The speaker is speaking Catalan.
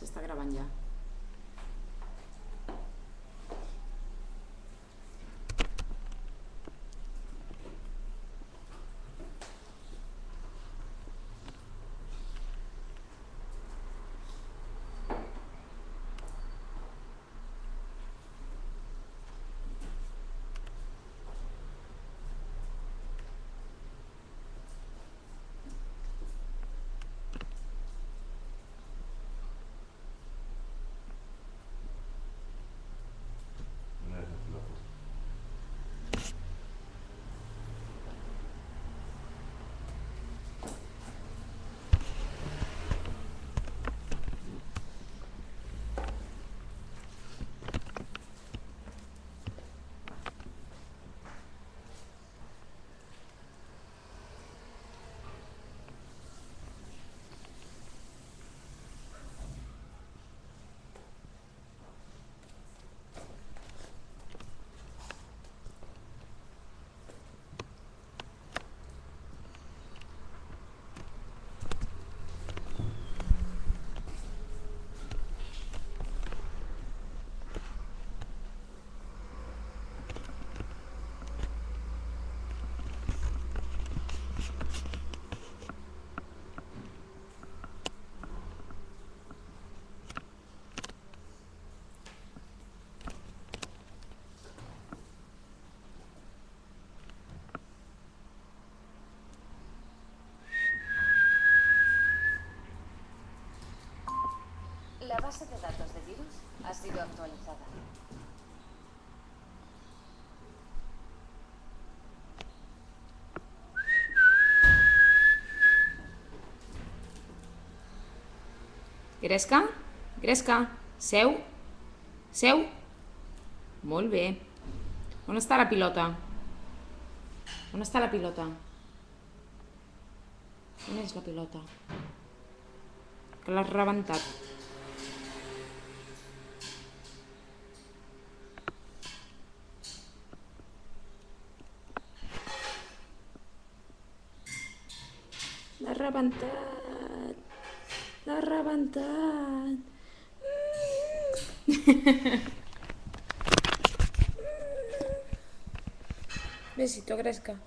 S'està gravant ja. La base de datos de virus ha sido actualizada. Gresca? Gresca? Seu? Seu? Molt bé. On està la pilota? On està la pilota? On és la pilota? Que l'has rebentat. L'has rebentat. L'has rebentat. Besito, Gresca.